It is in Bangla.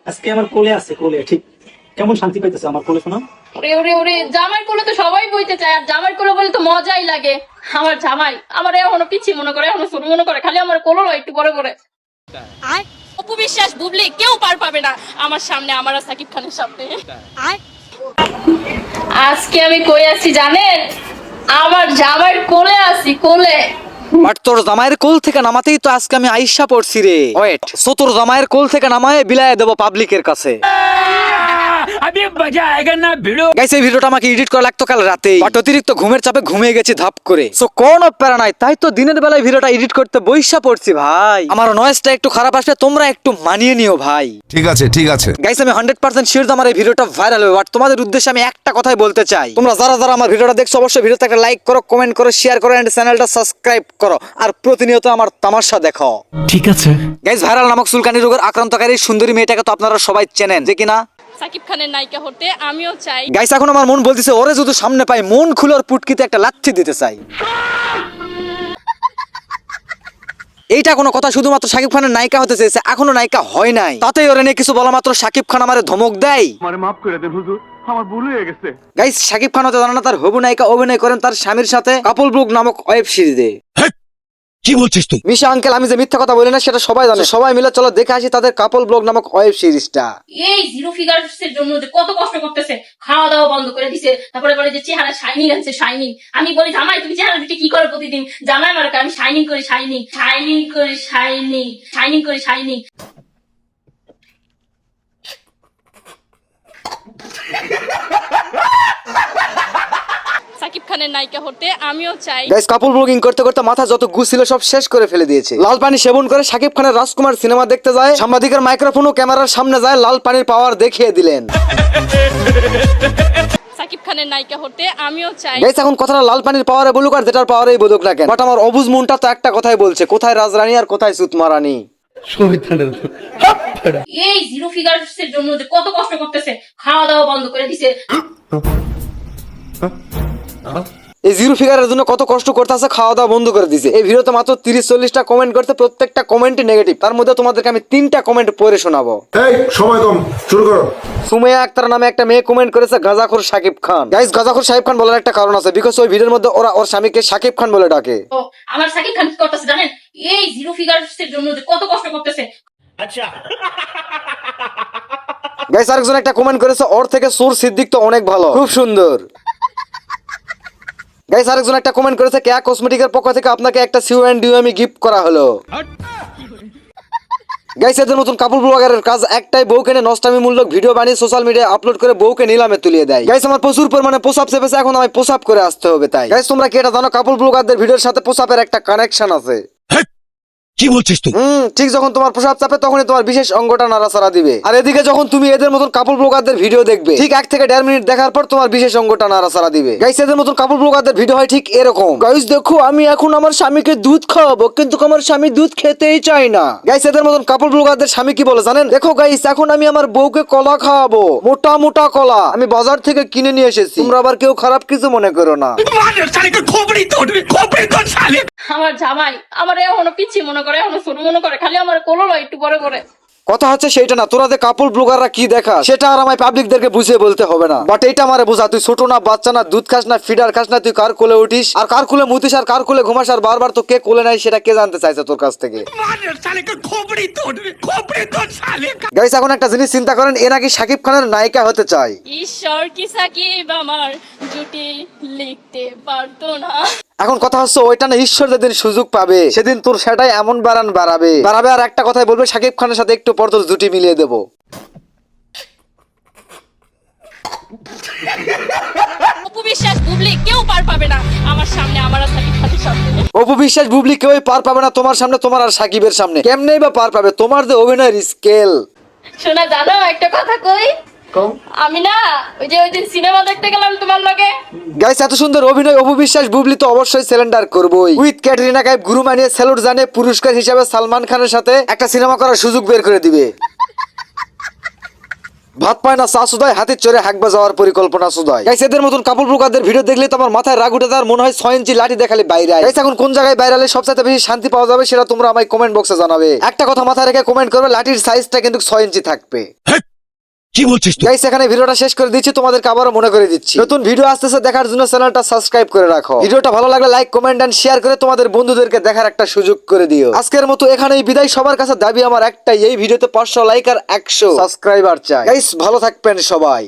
আজকে আমার কোলে আছে, কোলে ঠিক কেমন শান্তি পাইতেছে আমার কোলে শোনা। ওরে ওরে ওরে, জামাই কোলে তো সবাই বইতে চায়, আর জামাই কোলে বলে তো মজাই লাগে। আমার জামাই আমার এখনো পিচ্ছি মনে করে, এখনো ছোট মনে করে, খালি আমার কোলো লয় একটু বড় করে। অপু বিশ্বাস, বুবলি কেউ পার পাবে না আমার সামনে, আমার আর সাকিব খানের সামনে। আজকে আমি কই আছি জানেন? আমার জামাইয়ের কোলে আছি, কোলে। বাট তোর জামাইয়ের কোল থেকে নামাতেই তো আজকে আমি আইসা পড়ছি রে। ওয়েট, সো তোর জামাইয়ের কোল থেকে নামায় বিলায় দেবো পাবলিকের কাছে। গাইস এই ভিডিওটা আমাকে এডিট করা লাগতো কাল রাতে, বাট অতিরিক্ত ঘুমের চাপে ঘুমিয়ে গেছি ধাপ করে। সো কোন প্যারা নাই, তাই তো দিনের বেলায় ভিডিওটা এডিট করতে বইসা পড়ছি ভাই। আমার নয়েজটা একটু খারাপ আসলে তোমরা একটু মানিয়ে নিও ভাই। ঠিক আছে ঠিক আছে। গাইস আমি 100% শিওর আমার এই ভিডিওটা ভাইরাল হবে, বাট তোমাদের উদ্দেশ্যে আমি একটা কথাই বলতে চাই। তোমরা যারা যারা আমার ভিডিওটা দেখছো অবশ্যই ভিডিওতে একটা লাইক করো, কমেন্ট করো, শেয়ার করো এন্ড চ্যানেলটা সাবস্ক্রাইব করো, আর প্রতিনিয়ত আমার তামাশা দেখো। ঠিক আছে। গাইস ভাইরাল নামক চুলকানি রোগের আক্রান্তকারী সুন্দরী মেয়েটাকে তো আপনারা সবাই চেনেন, যে কিনা সাকিব খানের নায়িকা হতে আমিও চাই। গাইস এখন আমার মন বলতেছে ওরে যদি সামনে পাই মন খুলে ওর পুটকিতে একটা লাথি দিতে চাই। এইটা কোনো কথা? শুধুমাত্র শাকিব খানের নায়িকা হতে চেয়েছে, এখনো নায়িকা হয় নাই, তাতেই ওরে নিয়ে কিছু বলা মাত্র শাকিব খান আমারে ধমক দেয়। আমারে মাফ করে দেন হুজুর, আমার ভুল হয়ে গেছে। গাইস শাকিব খান হতে জানা না তার হবু নায়িকা অভিনয় করেন তার স্বামীর সাথে কাপল ব্লগ নামক ওয়েব সিরিজে। কি বলছিস তুই? মিশা আঙ্কেল আমি যে মিথ্যা কথা বলি না সেটা সবাই জানে, সবাই মিলে চলো দেখে আসি তাদের কাপল ব্লগ নামক ওয়েব সিরিজটা। এই জিরো ফিগারস এর জন্য যে কত কষ্ট করতেছে, খাওয়া দাওয়া বন্ধ করে দিছে, তারপরে বলে যে চেহারা শাইনিং আছে, শাইনিং। আমি বলি জামাই তুমি চেহারা দিতে কি করো প্রতিদিন? জামাই মার্কা আমি শাইনিং করি, শাইনিং শাইনিং করি, শাইনিং শাইনিং করি, শাইনিং। সাকিব খানের নায়িকা হতে আমিও চাই। গাইস কাপল ব্লগিং করতে করতে মাথা যত গু ছিল সব শেষ করে ফেলে দিয়েছে। লাল পানি সেবন করে শাকিব খানের রাজকুমার সিনেমা দেখতে যায়, সাংবাদিকের মাইক্রোফোন ও ক্যামেরার সামনে যায় লাল পানির পাওয়ার দেখিয়ে দিলেন। সাকিব খানের নায়িকা হতে আমিও চাই। গাইস এখন কথাটা লাল পানির পাওয়ারে বলুক আর যেটার পাওয়ারেই বলুক না কেন, বাট আমার অবুজ মনটা তো একটা কথাই বলছে, কোথায় রাজরানী আর কোথায় সুতমারানী। এই জিরো ফিগারস এর জন্য যে কত কষ্ট করতেছে, খাওয়া দাওয়া বন্ধ করে দিছে। এই জিরো ফিগারের জন্য কত কষ্ট করতে আছে, খাওয়া দাওয়া বন্ধ করে দিছে। এই ভিডিওতে মাত্র 30-40টা কমেন্ট করতে, প্রত্যেকটা কমেন্টই নেগেটিভ। তার মধ্যে তোমাদেরকে আমি 3টা কমেন্ট পড়ে শোনাবো। এই সময় কম, শুরু করো। সুমাইয়া আক্তার নামে একটা মেয়ে কমেন্ট করেছে গাজাখোর শাকিব খান। গাইস গাজাখোর শাকিব খান বলার একটা কারণ আছে, বিকজ ওই ভিডিওর মধ্যে ওরা ওর স্বামীকে শাকিব খান বলে ডাকে। তো আমার সাকিব খান কি করতেছে জানেন? এই জিরো ফিগারস এর জন্য যে কত কষ্ট করতেছে। গাইস আরেকজন একটা কমেন্ট করেছে ওর থেকে সুর সিদ্দিক তো অনেক ভালো, খুব সুন্দর। গাইস আরেকজন একটা কমেন্ট করেছে কেয়া কসমেটিকের পক্ষ থেকে আপনাকে একটা সিউএনডিএমই গিফট করা হলো। গাইস এদের মতন কাপল ব্লগারের কাজ একটাই, বউকে নিয়ে নষ্টামিমূলক ভিডিও বানিয়ে সোশ্যাল মিডিয়ায় আপলোড করে বউকে নিলামে তুলিয়ে দেয়। গাইস আমার প্রচুর পরিমাণে পোশাপ চেপেছে, এখন আমি পোশাপ করে আসতে হবে। তাই গাইস তোমরা কি এটা জানো কাপল ব্লগারদের ভিডিওর সাথে পোশাপের একটা কানেকশন আছে? কি বলছিস তুই? ঠিক যখন তোমার প্রসাব চাপে তখনই তোমার বিশেষ অঙ্গটা নাড়াচাড়া দিবে, আর এদিকে যখন তুমি এদের মতন কাপল ব্লগারদের ভিডিও দেখবে ঠিক 1 থেকে 1.5 মিনিট দেখার পর তোমার বিশেষ অঙ্গটা নাড়াচাড়া দিবে। গাইস এদের মতন কাপল ব্লগারদের ভিডিও হয় ঠিক এরকম। গাইস দেখো আমি এখন আমার স্বামীকে দুধ খাওয়াবো, কিন্তু আমার স্বামী দুধ খেতেই চায় না। গাইস এদের মতন কাপল ব্লগারদের স্বামী কি বলে জানেন? দেখো গাইস এখন আমি আমার বউকে কলা খাওয়াবো, মোটা মোটা কলা আমি বাজার থেকে কিনে নিয়ে এসেছি, তোমরা আবার কেউ খারাপ কিছু মনে করো না। আমার জামাই আমার এখনো পিচ্ছি মনে করে, এখনো ছোট মনে করে, খালি আমার কোলো লয় একটু বড় করে। কথা হচ্ছে সেইটা না, তোরা যে কাপল ব্লগাররা কি দেখা সেটা আর আমায় পাবলিকদেরকে বুঝিয়ে বলতে হবে না, বাট এইটা আমারে বোঝা তুই ছোট না, বাচ্চা না, দুধ খাস না, ফিডার খাস না, তুই কার কোলে উঠিস আর কার কোলে মুতিস আর কার কোলে ঘুমাস, আর বারবার তো কে কোলে নাই সেটা কে জানতে চাইছে তোর কাছ থেকে। গাইস এখন একটা জিনিস চিন্তা করেন, এ নাকি শাকিব খানের নায়িকা হতে চায়। ঈশ্বর কি সাকিব আমার জুটি লিখতে পারতো না। এখন কথা হচ্ছে ওইটা না ঈশ্বর যেদিন সুযোগ পাবে সেদিন তোর সেটাই এমন বাড়াবে। আর একটা কথাই বলবে শাকিব খানের সাথে একটু পর তোর জুটি মিলিয়ে দেবো। অপু বিশ্বাস, বুবলি কেউ পার পাবে না আমার সামনে, আমার আর সাকিব খানের সামনে। অপু বিশ্বাস বুবলি কেউই পার পাবে না তোমার সামনে, তোমার আর সাকিবের সামনে। কেমনেই বা পার পাবে, তোমার যে অভিনয়ের স্কেল। শোনা জানো একটা কথা কই? আমি না ওই দিন সিনেমা দেখতে গেলাম তোমার লগে। গাইস এত সুন্দর অভিনয় অপু বিশ্বাস বুবলি তো অবশ্যই সিলিন্ডার করবই। উইথ ক্যাটরিনা কাইফ গুরু মানিয়ে স্যালুট জানিয়ে পুরস্কার হিসাবে সালমান খানের সাথে একটা সিনেমা করার সুযোগ বের করে দিবে। ভাত পায় না চা সুদায়, হাতের চড়ে হাঁকবা যাওয়ার পরিকল্পনা সুদায়। গাইস এদের মতন কাপড় ব্লগারদের ভিডিও দেখলে তো আমার মাথায় রাগ উঠে তার মনে হয় 6 ইঞ্চি লাঠি দেখালে বাইরে। গাইস এখন কোন জায়গায় বাইরালে সবচেয়ে বেশি শান্তি পাওয়া যাবে সেটা তোমরা আমায় কমেন্ট বক্সে জানাবে। একটা কথা মাথায় রেখে কমেন্ট করবে, লাঠির সাইজটা কিন্তু 6 ইঞ্চি থাকবে। কি বলছিস তুই? গাইস এখানে ভিডিওটা শেষ করে দিচ্ছি, তোমাদেরকে আবারও মনে করে দিচ্ছি নতুন ভিডিও আসতেছে দেখার জন্য চ্যানেলটা সাবস্ক্রাইব করে রাখো। ভিডিওটা ভালো লাগলে লাইক কমেন্ট এন্ড শেয়ার করে তোমাদের বন্ধুদেরকে দেখার একটা সুযোগ করে দিও। আজকের মতো এখানেই বিদায়। সবার কাছে দাবি আমার একটাই, এই ভিডিওতে 500 লাইক আর 100 সাবস্ক্রাইবার চাই। গাইস ভালো থাকবেন সবাই।